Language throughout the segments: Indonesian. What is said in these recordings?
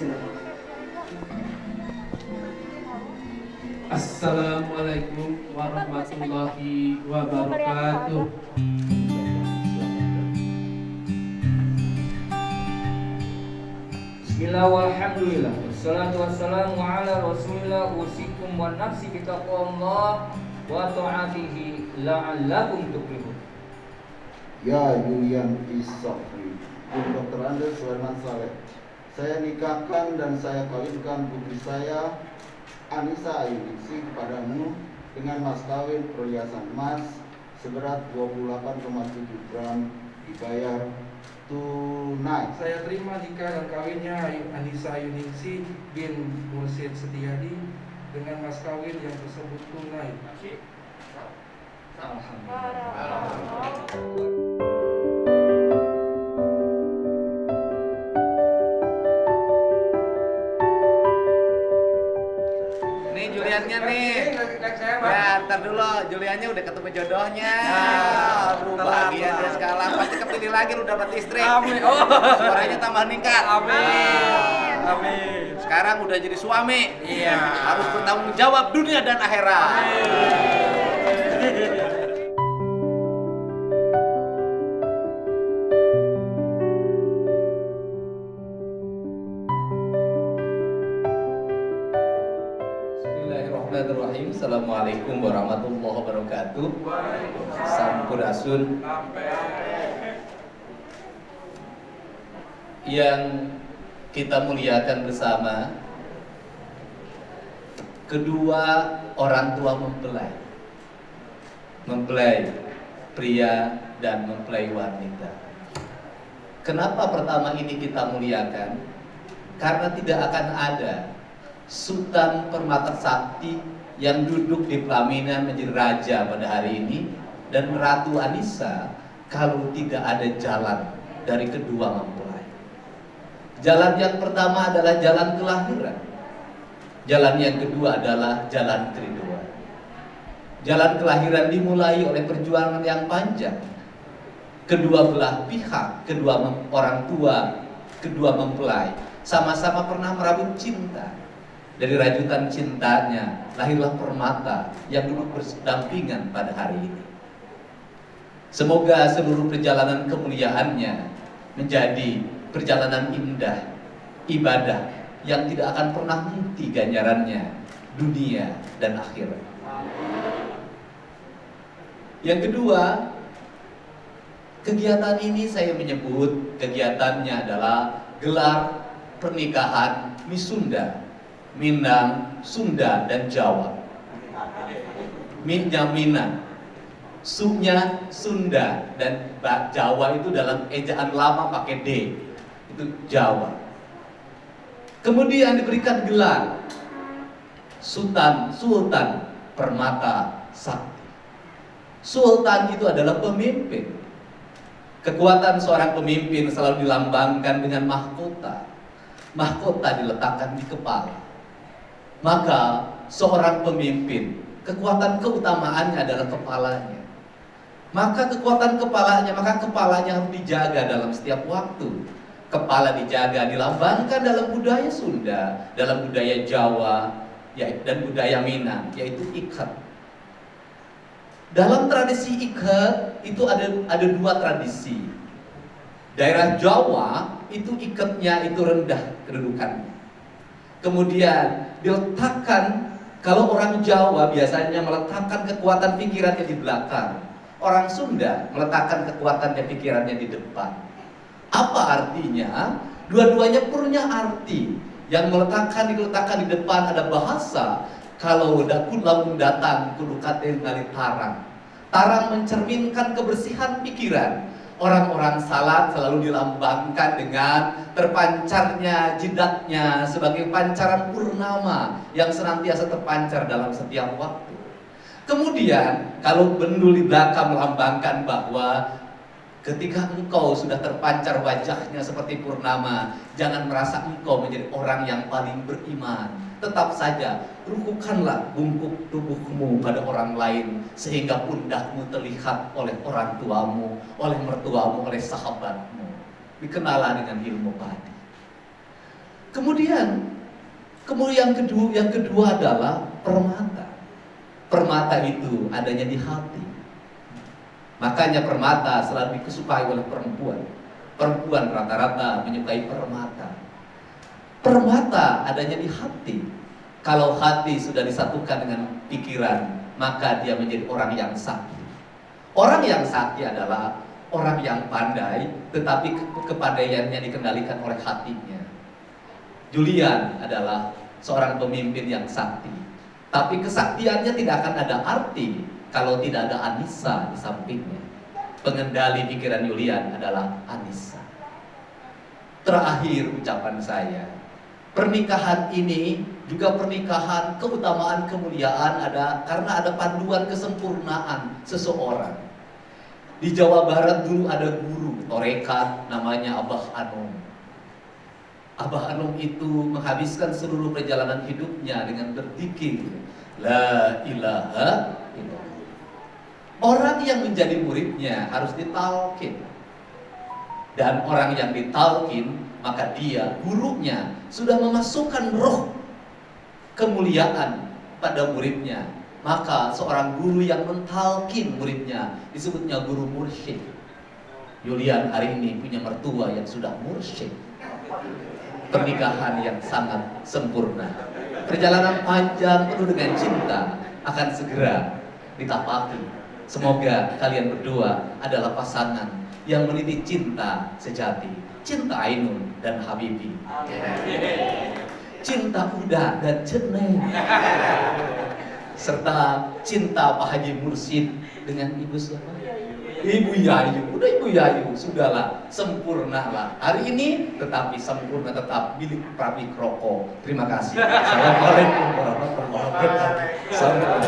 Silakan. Assalamualaikum warahmatullahi wabarakatuh. Bismillah walhamdulillah wassalatu wassalamu ala rasulillah usikum wa nafsi bitaqwallah wa ta'atihi la'allakum tuflihun. Ya Julian Isofri, Dr. Andes Sulaiman Saleh. Saya nikahkan dan saya kawinkan putri saya Anissa Ayuningsih kepadamu dengan mas kawin perhiasan emas seberat 28,7 gram dibayar tunai. Saya terima nikah dan kawinnya Anissa Ayuningsih bin Mursid Setiadi dengan mas kawin yang tersebut tunai. Nih Juliannya nih. Ya, ntar dulu Juliannya udah ketemu jodohnya. Aduh, bahagia dia sekarang. Pasti kepilih lagi lu dapat istri. Amin. Suaranya tambah meningkat. Amin. Amin. Sekarang udah jadi suami. Iya. Harus bertanggung jawab dunia dan akhirat. Bismillahirrahmanirrahim. Assalamualaikum warahmatullahi wabarakatuh. Sampurasun. Yang kita muliakan bersama, kedua orang tua mempelai pria dan mempelai wanita. Kenapa pertama ini kita muliakan? Karena tidak akan ada Sultan Permata Sakti yang duduk di pelaminan menjadi raja pada hari ini dan Ratu Anissa kalau tidak ada jalan dari kedua mempelai. Jalan yang pertama adalah jalan kelahiran. Jalan yang kedua adalah jalan keriduan. Jalan kelahiran dimulai oleh perjuangan yang panjang. Kedua belah pihak, kedua orang tua, kedua mempelai sama-sama pernah merabut cinta. Dari rajutan cintanya lahirlah permata yang duduk berdampingan pada hari ini. Semoga seluruh perjalanan kemuliaannya menjadi perjalanan indah, ibadah yang tidak akan pernah henti ganjarannya dunia dan akhirat. Yang kedua, kegiatan ini saya menyebut kegiatannya adalah gelar pernikahan Misunda, Minang, Sunda, dan Jawa. Minnya Minang, Sumnya Sunda, dan Jawa itu dalam ejaan lama pakai D, itu Jawa. Kemudian diberikan gelar Sultan Permata Sakti. Sultan itu adalah pemimpin. Kekuatan seorang pemimpin selalu dilambangkan dengan mahkota. Mahkota diletakkan di kepala. Maka seorang pemimpin, kekuatan keutamaannya adalah kepalanya. Maka kepalanya harus dijaga dalam setiap waktu. Kepala dijaga, dilambangkan dalam budaya Sunda, dalam budaya Jawa, dan budaya Minang, yaitu ikat. Dalam tradisi ikat itu ada dua tradisi. Daerah Jawa itu ikatnya itu rendah kedudukannya. Kemudian diletakkan, kalau orang Jawa biasanya meletakkan kekuatan pikirannya di belakang. Orang Sunda meletakkan kekuatannya pikirannya di depan. Apa artinya? Dua-duanya punya arti. Yang diletakkan di depan ada bahasa. Kalau lamun datang kudu katen dari tarang. Tarang mencerminkan kebersihan pikiran. Orang-orang salat selalu dilambangkan dengan terpancarnya jidatnya sebagai pancaran purnama yang senantiasa terpancar dalam setiap waktu. Kemudian kalau bendul di belakang melambangkan bahwa ketika engkau sudah terpancar wajahnya seperti purnama, jangan merasa engkau menjadi orang yang paling beriman. Tetap saja, rukukanlah bungkuk tubuhmu pada orang lain, sehingga pundakmu terlihat oleh orang tuamu, oleh mertuamu, oleh sahabatmu. Dikenalah dengan ilmu padi. Kemudian yang kedua adalah permata. Permata itu adanya di hati. Makanya permata selalu disukai oleh perempuan. Perempuan rata-rata menyukai permata. Permata adanya di hati. Kalau hati sudah disatukan dengan pikiran, maka dia menjadi orang yang sakti. Orang yang sakti adalah orang yang pandai, tetapi kepandaiannya dikendalikan oleh hatinya. Julian adalah seorang pemimpin yang sakti, tapi kesaktiannya tidak akan ada arti kalau tidak ada Anissa di sampingnya. Pengendali pikiran Julian adalah Anissa. Terakhir ucapan saya, pernikahan ini juga pernikahan keutamaan kemuliaan ada karena ada panduan kesempurnaan seseorang. Di Jawa Barat dulu ada guru torekat namanya Abah Anum. Abah Anum itu menghabiskan seluruh perjalanan hidupnya dengan berzikir La ilaha illallah. Orang yang menjadi muridnya harus ditalkin. Dan orang yang ditalkin, maka dia, gurunya, sudah memasukkan roh kemuliaan pada muridnya. Maka seorang guru yang mentalkin muridnya disebutnya guru mursyid. Julian hari ini punya mertua yang sudah mursyid. Pernikahan yang sangat sempurna. Perjalanan panjang penuh dengan cinta akan segera ditapaki. Semoga kalian berdua adalah pasangan yang meniti cinta sejati, cinta Ainun dan Habibi, cinta Uda dan Ceneng, serta cinta Pak Haji Mursyid dengan Ibu siapa? Ibu Yayu. Udah Ibu Yayu, sudahlah, sempurnalah hari ini, tetapi sempurna tetap milik Prabi Kroko. Terima kasih. Assalamualaikum warahmatullahi wabarakatuh. Sampai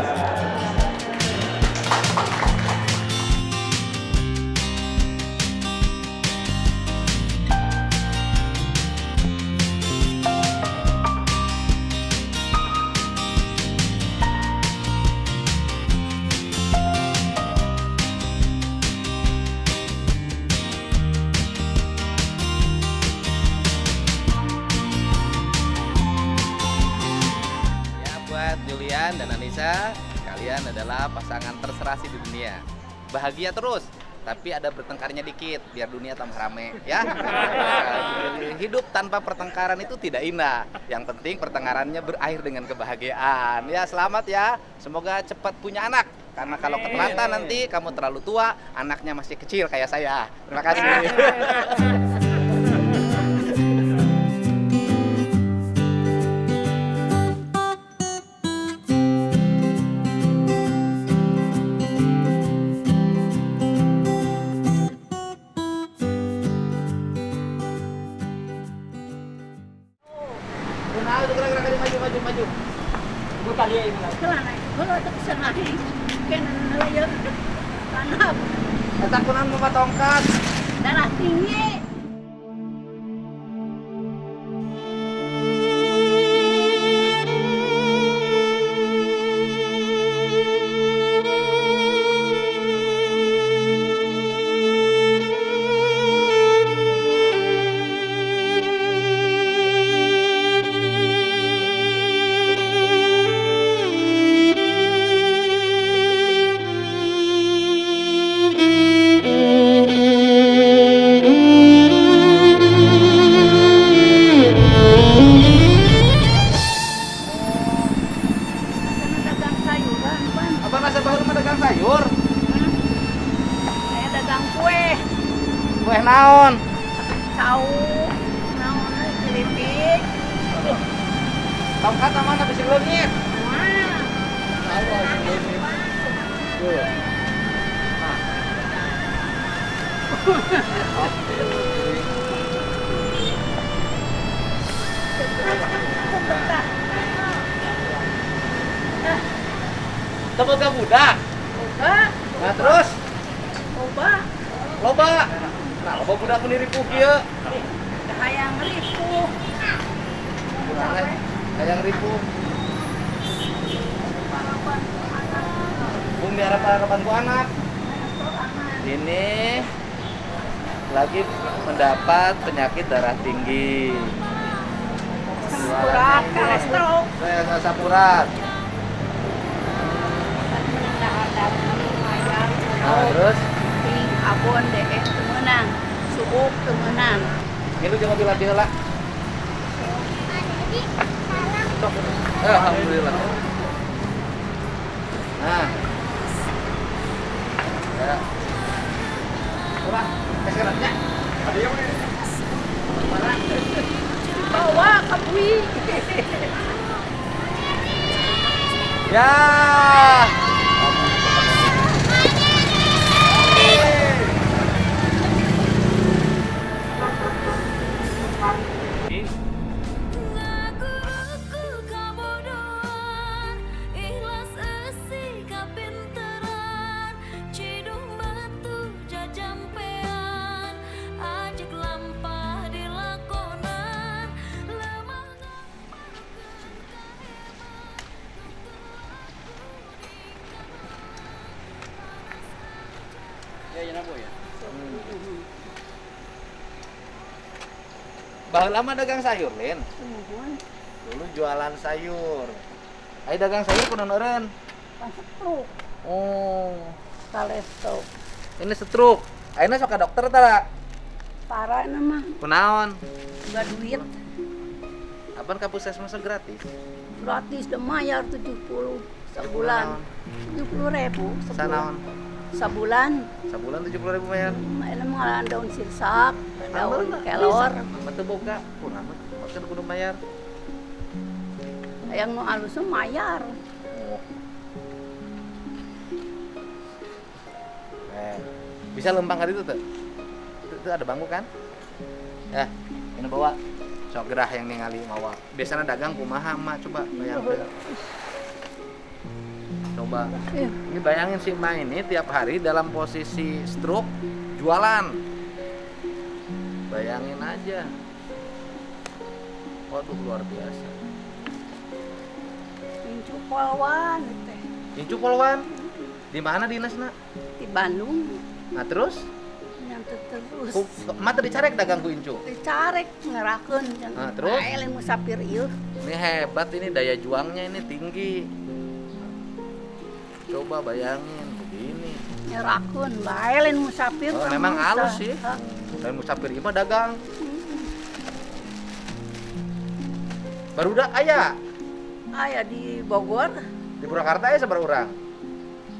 Julian dan Anissa, kalian adalah pasangan terserasi di dunia. Bahagia terus, tapi ada bertengkarnya dikit biar dunia tambah rame, ya. Hidup tanpa pertengkaran itu tidak indah. Yang penting pertengkarannya berakhir dengan kebahagiaan. Ya, selamat ya. Semoga cepat punya anak. Karena kalau ketelatan nanti kamu terlalu tua, anaknya masih kecil kayak saya. Terima kasih. Maju. Bukan dia ini. Kelana. Kalau itu senang. Kenan laya. Tanam. Ketakunan mau tongkat. Darah tinggi. Kue naon? Tahu. Naon keripik. Tongkat sama na bisi leungit. Mana? Teboga budak. Oba. Nah terus Oba. loba. Nah, loba budak nu diripuh kieu. Hayang ripuh. Hayang ripuh. Bung diharap-harapan ku anak. Ini lagi mendapat penyakit darah tinggi. Berat, kolesterol. Saya asam urat. Nah, terus Abon deh temenang, suuk temenang. ini jangan bilang lah. Alhamdulillah. Nah. Ya. Coba, sekarangnya. Ada yang ini. Bawa ke bui. Ya. Baheula lama dagang sayur, Lin. Dulu jualan sayur. Ayo dagang sayur kunaon eureun? Setruk, Oh, kolesterol. ini setruk. Ayeuna sok ka dokter tara? Parah nama, Kunaon? nggak duit. Apaan ka puskesmas gratis? Gratis udah bayar 70 sebulan. 70.000 sebulan. Sanaon? Sebulan. Sebulan 70.000 bayar. Ini mah daun sirsak, daun kelor. Matu boga, kunaon maksud kudu bayar. Yang nu halusnya mayar. Oh. Bisa lempang kali itu tuh. Itu ada bangku kan? Ya, ini bawa. Sok gerah yang ningali mawa. Biasanya dagang kumaha emak coba bayangkeun. Coba. Ini bayangin si emak ini tiap hari dalam posisi stroke jualan. Bayangin aja. Waduh luar biasa. Incu polwan teh. Incu polwan. Di mana dinasna? Di Bandung. Nah terus? Nyantut terus. Emak tadi carek dagang ku incu. Dicarek ngerakeun can. Nah, terus? Lain musafir ieu. Ini hebat ini daya juangnya ini tinggi. Coba bayangin begini. Nyerakeun bae lain musafir. Oh, memang halus sih. Dan musafir ieu mah dagang. Barudak aya Aya di Bogor, di Purwakarta aya sabar urang.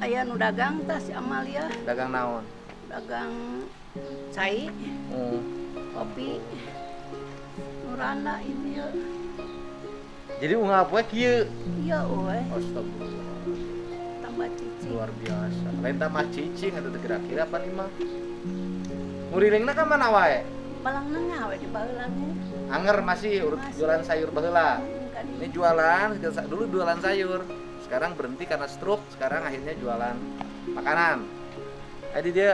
aya nu dagang tah si Amalia, Dagang naon? dagang cai, kopi. Nurana ini ya. Jadi ungap we kieu. Iya we, Astagfirullah. tambah cicing. Luar biasa. Lain tambah cicing atuh kira-kira apa nih mah? Murilingna ka mana wae? Balangna ngawe di baheulana. Anger masih urut jualan sayur baheula. Ini jualan dulu jualan sayur. Sekarang berhenti karena stroke, sekarang akhirnya jualan makanan. Jadi dia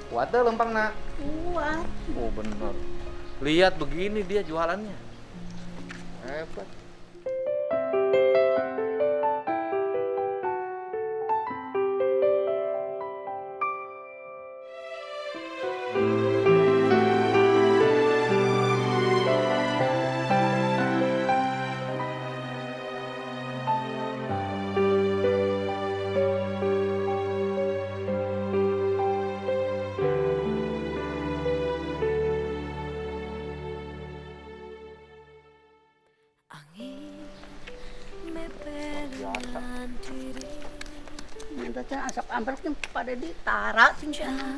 kuat deh lempangna. Kuat. Oh bener. Lihat begini dia jualannya. Hebat. Minta asap ambruk yang pada di Tara sing sana.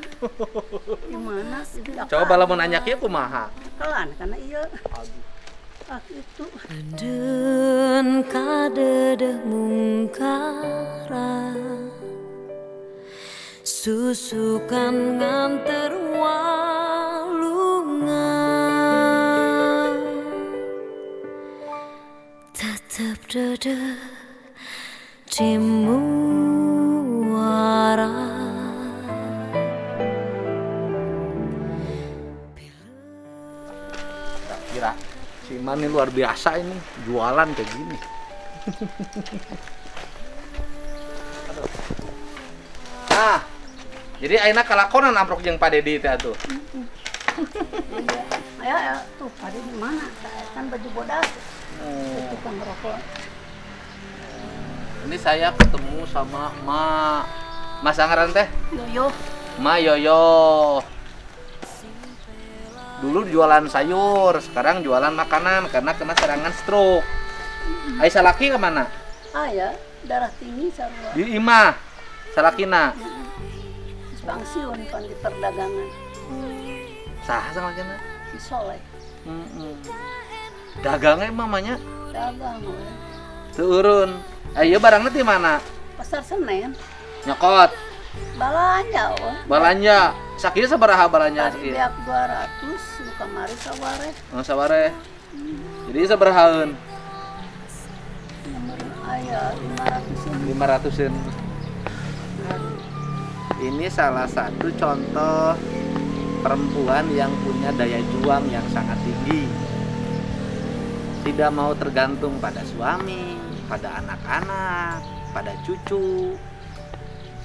Di mana? Di Coba lamun nanya kieu kumaha? Kelan karena iya. Ah itu. Den kadedeh mungkara susukan nganter walungan tetep dedeh cimuara. Kira si Man ini luar biasa ini jualan kayak gini. Nah, jadi ayeuna kalakonan amprok jeung Pak Dedi teh atuh. Iya. Ya, tuh tadi di mana? Kan baju bodas. Tukang rokok. Ini saya ketemu sama Mas Anggaran teh. Yoyo. Ma Yoyo. Dulu jualan sayur, sekarang jualan makanan karena kena serangan stroke. Aisyah laki kemana? Ya, darah tinggi sarua. Di imah, salakina. Pensiun kan di perdagangan. Sah sama kena. Si Soleh. Dagangnya mamanya Dagang. turun. Ayo barangnya di mana? Pasar Senen. Nyokot. Balanja, Balanja. Sakit sabaraha balanja Tadi sakit? biak 200, nu kamari saware. Sabare. Jadi sabarahaeun? Aya 500. 500-an. Ini salah satu contoh perempuan yang punya daya juang yang sangat tinggi. Tidak mau tergantung pada suami, pada anak-anak, pada cucu.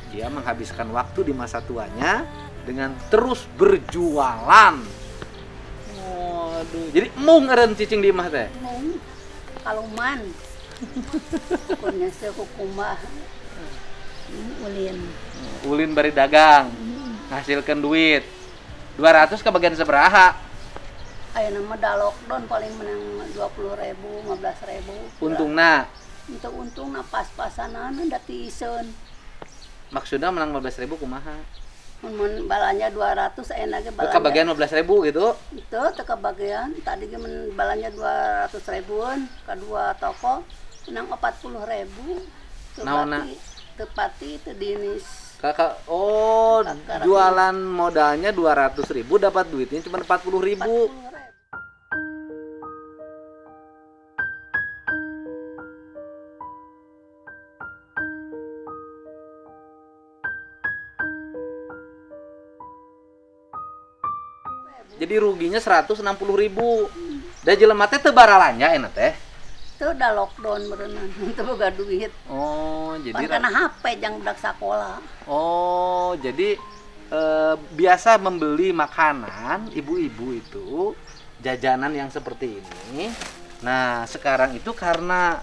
Dia menghabiskan waktu di masa tuanya dengan terus berjualan. Waduh, jadi mung eren cicing di imah teh. Mung kaluman. Punya sekukumbah. Ulin. Ulin bari dagang, ngasilkan duit. 200 ke bagian seberaha. Aya nama da lockdown paling menang 20.000, 15.000. Untungna. Untuk untungna pas-pasanan da tiseun. Maksudnya menang 15.000 kumaha? Mun balanya 200 aya ge balanya. Kebagian 15.000 gitu. Itu teu kebagian, tadi ge mun balanya 200.000-an ka dua toko menang 40.000. Naonna? Tepati teu dinis. Kakak, Kakak jualan modalnya 200.000 dapat duitnya cuma 40.000. 40.000. Jadi ruginya 160.000. Da jelema teh teu baralanya enak teh. Itu udah lockdown berenang, itu boga duit. Oh, jadi Pan kena HP jang budak sekolah. Oh, jadi biasa membeli makanan ibu-ibu itu jajanan yang seperti ini. Nah, sekarang itu karena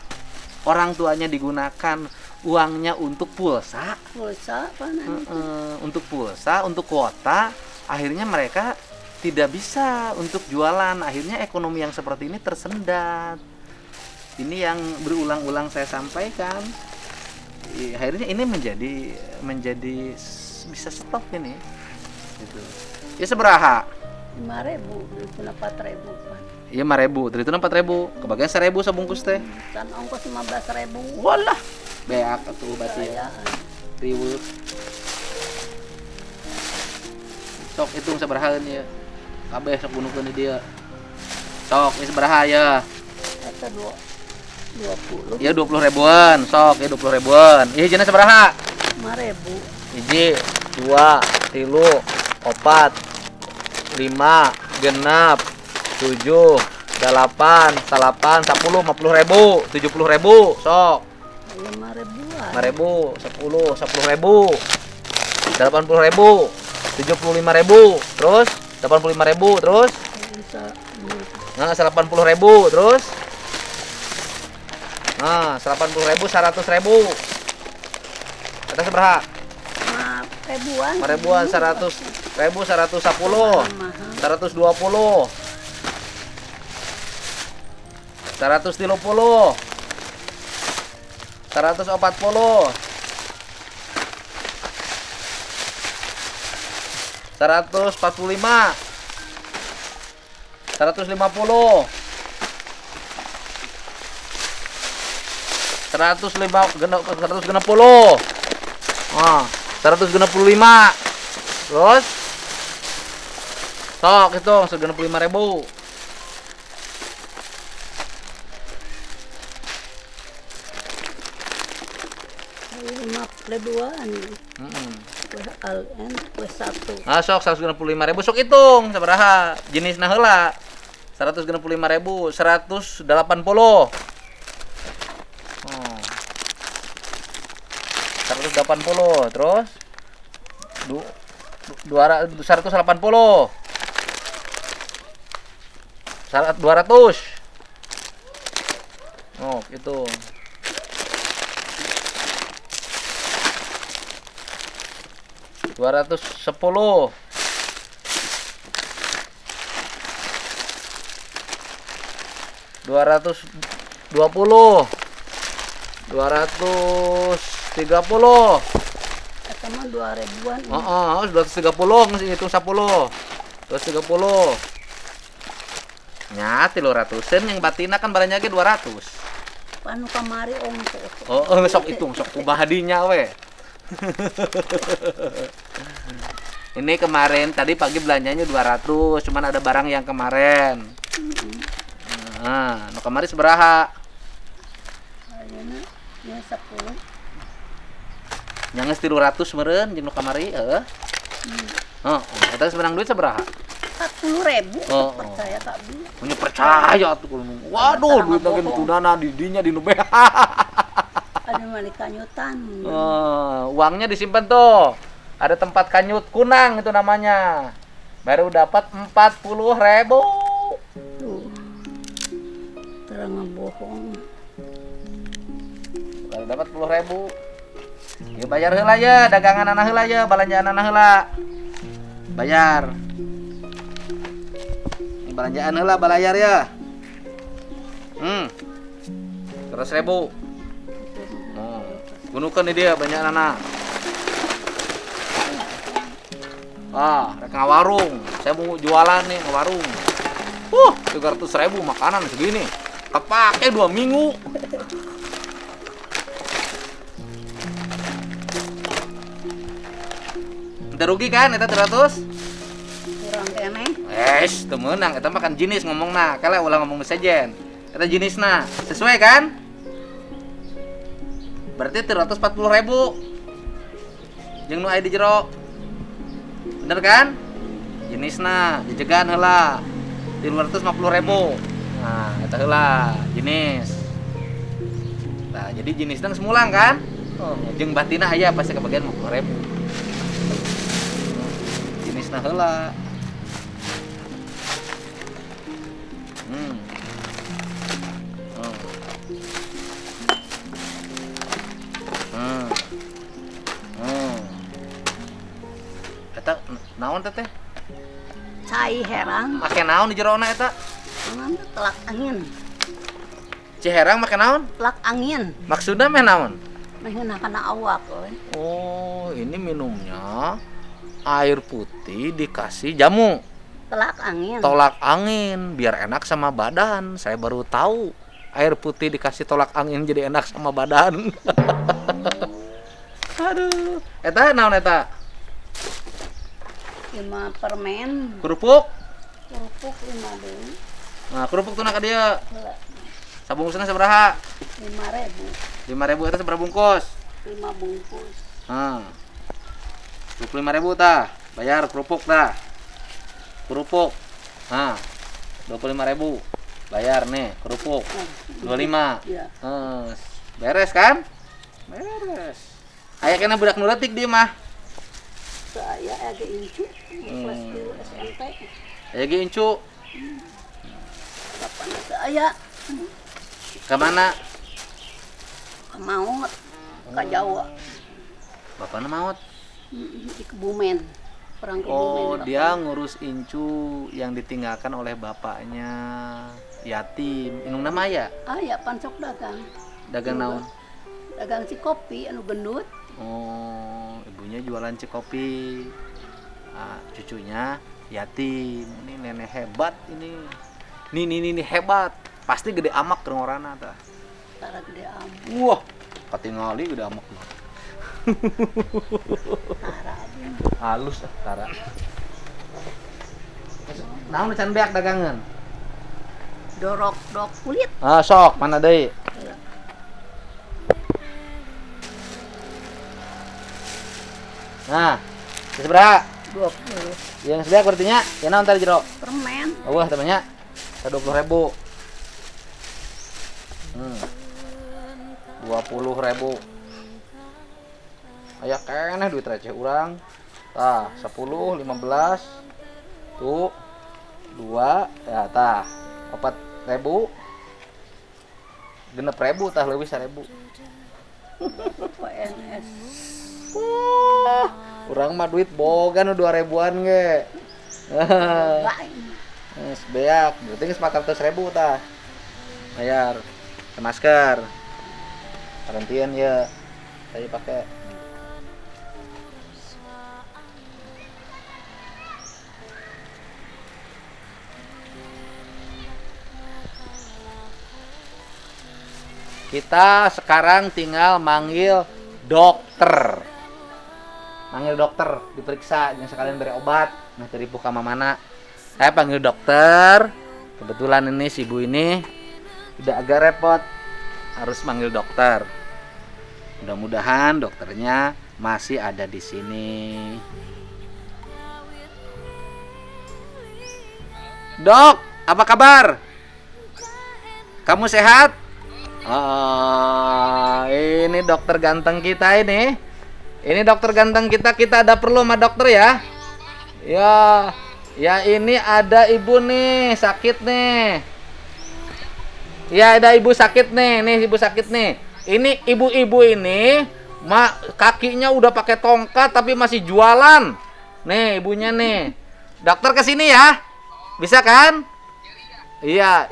orang tuanya digunakan uangnya untuk pulsa, Pulsa apa nanti? untuk pulsa, untuk kuota, akhirnya mereka tidak bisa untuk jualan. Akhirnya ekonomi yang seperti ini tersendat. Ini yang berulang-ulang saya sampaikan. Akhirnya ini menjadi bisa stop ini. Gitu. Ya seberaha? 5.000, itu 4.000 kan. Iya 5.000, dari itu 4.000, kebagian 1.000 sabungkus teh. Dan ongkos 15.000. Walah, beak atuh berarti ya. Riweuh. Sok hitung sabaraha ya. Kabeh sok bunuhkeun dia. Sok ieu sabaraha ya? Eta 20. Ya 20.000-an, sok ya 20.000-an. Ih hijina sabaraha? 5.000. Hiji, 2, 3, 4, 5, 6, 7, 8, 9, 10, 50.000, 70.000, sok. 5.000-an. 5.000, 10, 10.000, 80.000, 75.000, terus 85.000, terus Bisa nah 80.000, terus nah 80.000, 100.000. Kata seberapa? 5.000-an. 5.000-an, 100.000, 110, 120, 130, 140, 145, 150, 160, 165, terus sok hitung 165.000. Ribuan. Kue alien, kue satu. Nah, sok 165.000 sok hitung sabaraha jenisna heula. 165.000, 180. 180, terus 180. 200. Oh, itu. 210. 220. 230. Eta mah 2000-an. Heeh, 230 geus hitung 10. 230. Nya 300-an yang batina kan baranya ge 200. Panu kamari ongko. Oh, sok hitung, sok ubah hadinya we. Ini kemarin tadi pagi belanjanya 200, cuman ada barang yang kemarin. Nah, nu kamari sabaraha? Ayeuna nya 10. Nya geus 300 meureun jeung nu kamari, heeh. Heeh, eta sebenarnya duit sabaraha? 40.000. Oh, Percaya tak bi. Ini percaya tuh kudu. Waduh, duit lagi tunana di dinya di nu beh. Ada mali kanyutan. Uangnya disimpan tuh. Ada tempat kanyut kunang itu namanya. Baru dapat 40.000. Tuh. Terang bohong. Baru dapat 10.000. Ya bayar heula ya, dagangan anak heula ya, balanjaan anak heula. Bayar. Ini balanjaan heula balayar ya. 100.000. Gunukeun dia banyak anak. Rek ngawarung. Saya mau jualan nih ngawarung. 300.000 makanan segini. Kepake 2 minggu. Kita rugi kan eta 300? Kurang keneh. Teu meunang eta mah kan jenis ngomongna. Kala ulah ngomong sejen. Eta jenisna. Sesuai kan? Berarti 340.000. Jeung nu aya di jero. Bener kan? Jenisna dijegan heula. 350.000. Nah, eta heula jenis. Nah, jadi jenisna semulang kan? Jeung batina aya pasti kebagian 50.000. Jenisna heula. Eta naon teh? Cai herang. Make naon di jerona eta? Naon telak angin. Ciherang make naon? Telak angin. Maksudna meh naon? Meh ngeunah kana awak we. Oh, ini minumnya air putih dikasih jamu. Telak angin. Tolak angin biar enak sama badan. Saya baru tahu air putih dikasih tolak angin jadi enak sama badan. Aduh, eta naon eta? 5 permen. Kerupuk? Kerupuk 5 deui. Nah, kerupuk tuna ka dieu. Sabungkusna sabaraha? 5.000. 5.000 eta sabaraha bungkus? 5 bungkus. 25.000 tah. Bayar kerupuk tah. Kerupuk. 25.000. Bayar nih kerupuk. 25. Iya. Beres kan? Beres. Aya kena budak nu leutik dieu mah. Saya age incu kelas 2 SMP. Aya ge incu. Bapana saya Ka mana? mau ka Jawa. Bapana maot. Di Kebumen. Perang Kebumen. Oh, Bapak. dia ngurus incu yang ditinggalkan oleh bapaknya yatim. Inung nama ya? Ya pansok dagang. Dagang naon? Dagang si kopi anu gendut. Oh, ibunya jualan cikopi. Cucunya yatim. Ini nenek hebat ini. Ini hebat. Pasti gede amak kerongorana tah. Tara gede am. Wah, katingali gede amak. Tara aja. Halus tara. Naon can beak dagangan? Dorok kulit. Sok, mana deui? Nah, seberapa? 20 Yang sedia berartinya, ya naon tadi jero? permen. Wah, temannya 20.000. 20.000. Aya keneh duit receh urang. Tah, 10, 15. Tuh. 2, ya tah. 4.000 6.000 tah leuwih 1.000. PNS. Urang mah duit boga nu 2.000-an ge. Geus beak, berarti geus 400.000 tah. Bayar ke masker. Karantian ya. Saya pakai. Kita sekarang tinggal manggil dokter. Manggil dokter, diperiksa, yang sekalian beri obat. Nah, tadi buka mana? Saya panggil dokter. Kebetulan ini si ibu ini udah agak repot, harus manggil dokter. Mudah-mudahan dokternya masih ada di sini. Dok, apa kabar? Kamu sehat? Ini dokter ganteng kita ini. Ini dokter ganteng kita ada perlu sama dokter ya. Ya ini ada ibu nih sakit nih. Ya ada ibu sakit nih, ibu sakit nih. Ini ibu-ibu ini kakinya udah pakai tongkat tapi masih jualan. Nih ibunya nih. Dokter kesini ya, bisa kan? Iya.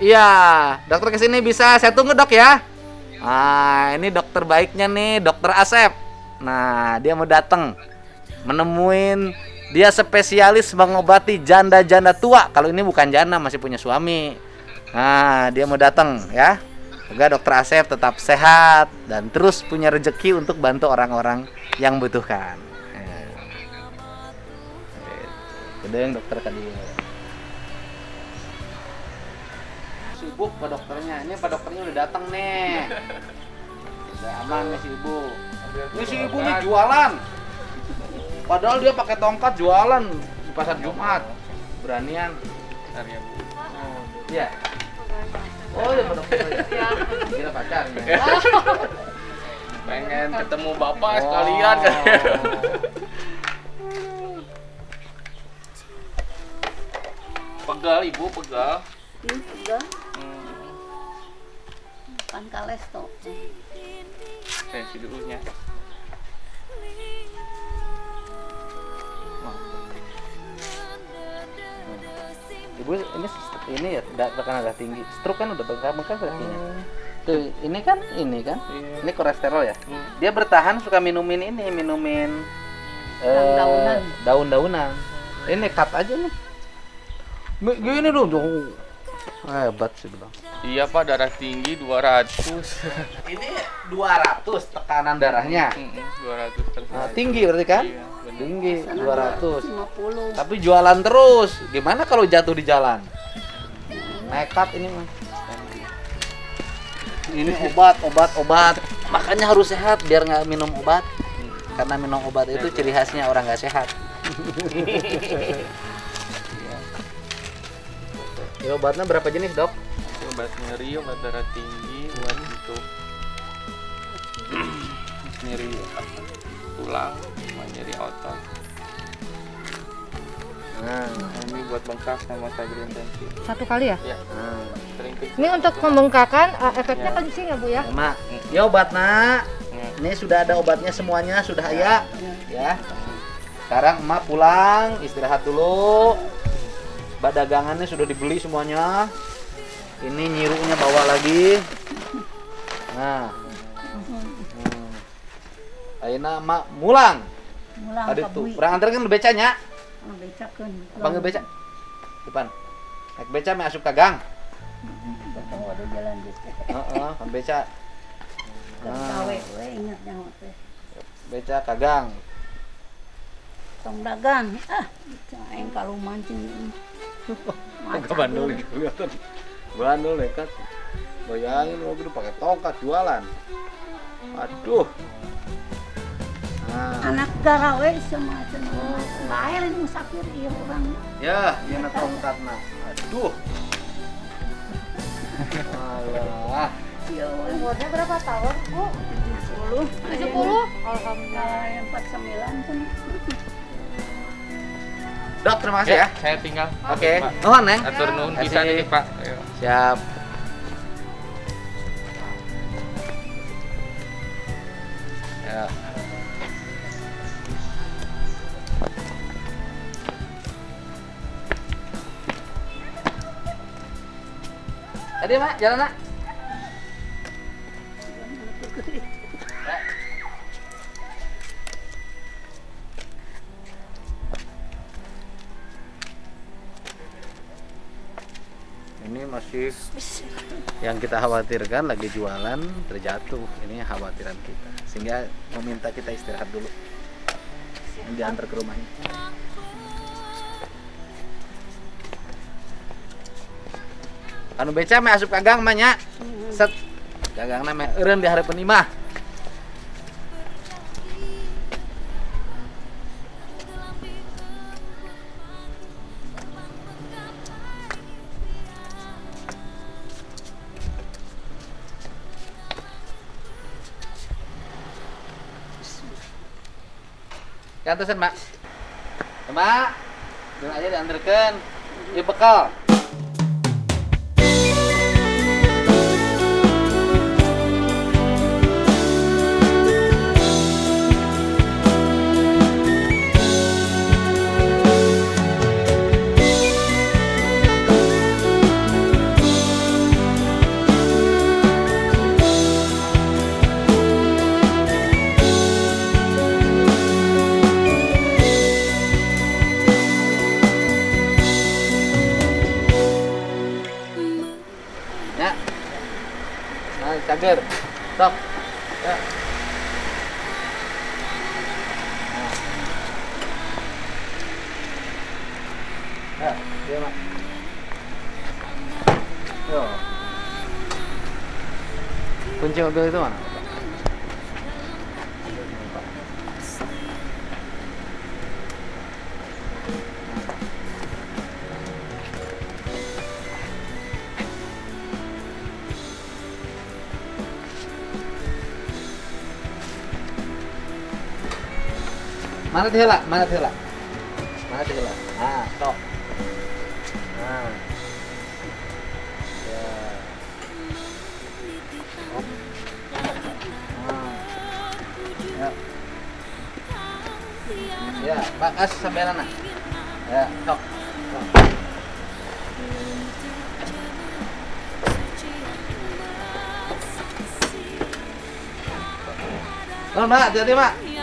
Dokter kesini bisa. Saya tunggu dok ya. Ini dokter baiknya nih, dokter Asep. Nah, dia mau datang menemuin. Dia spesialis mengobati janda-janda tua. Kalau ini bukan janda, masih punya suami. Nah, dia mau datang ya. Semoga dokter Asep tetap sehat dan terus punya rezeki untuk bantu orang-orang yang butuhkan. Kedeng dokter tadi. Sibuk Pak dokternya. Ini Pak dokternya udah datang nih. Udah aman nih si ibu. Ini si ibu nih jualan. Padahal dia pakai tongkat jualan di pasar Jumat. Beranian. Iya. Oh ya Pak dokter. Iya. Kira pacarnya. Pengen ketemu bapak sekalian. Pegal ibu, pegal. Ini juga. Kan kales toh. Tensi dulunya. Ibu ini ya tekanan darah tinggi. Stroke kan udah bengkak kakinya. Tuh, ini kan. Iya. Ini kolesterol ya. Dia bertahan suka minumin daun-daunan. Ini cut aja nih. Gini dong. Hebat sih bilang. Iya Pak, darah tinggi 200. Ini 200 tekanan darahnya. 200 terus. Tinggi berarti kan? Iya, bener. Tinggi 200. 50. Tapi jualan terus. Gimana kalau jatuh di jalan? Nekat ini mah. Ini obat. Makanya harus sehat biar nggak minum obat. Karena minum obat itu ciri khasnya orang nggak sehat. Ya, obatnya berapa jenis dok? Obat nyeri, obat darah tinggi, buat gitu. Nyeri tulang, nyeri otot. Nah, ini buat bengkak sama stabilin tensi. Satu kali ya? Ya. Sering kencing. Ini untuk membengkakan efeknya kencing ya Bu ya? Mak, ya obatnya. Ini sudah ada obatnya semuanya, sudah ya. Ya. Sekarang emak pulang, istirahat dulu. Dagangannya sudah dibeli semuanya. Ini nyiruknya bawa lagi. Nah. Ayeuna emak mulang. Tadi tuh, urang anterkeun becanya. Becakeun. Panggil beca. Depan. Naik beca mah asup ka gang. Waduh jalan gitu. Heeh, kan beca. Gawe we ingat nyawa teh. Beca ka gang. Tong dagang. Aing kalau mancing. Ke Bandung kelihatan. Bandung nekat. Bayangin lo gitu pakai tongkat jualan. Aduh. Nah. Anak garawe semacam lain musafir ieu urang. Ya, ieu tongkatna. Aduh. Alah. Umurnya berapa tahun Bu? 70. 70? Alhamdulillah. 49 kan. Dok, terima kasih ya. Saya tinggal. Oke. Pak. Nuhun, Neng. Atur nuhun Kasih. bisa nih, Pak. Ayo. Siap. Ya. Tadi Mak, jalan Nak. Ya. Ini masih yang kita khawatirkan lagi jualan terjatuh. Ini khawatiran kita. Sehingga meminta kita istirahat dulu. Diantar ke rumahnya. Anu beca mah asup kagang mah nya. Set. Gagangna mah eureun di hareupeun imah. Kantosan, Mak. Mak, dulu aja diantarkan. Ieu bekal. Ya. Nah, cager. Stop. Ya. Nah. Ya, dia Mak. Yo. Kunci mobil itu mana? Mana teh heula? Mana teh heula? Mana teh heula? Ah, stop. Nah. Ya. Stop. Nah. Ya. Ya, Pak as sampean nah. Ya, stop. Stop. Oh, Mak, hati-hati, Mak.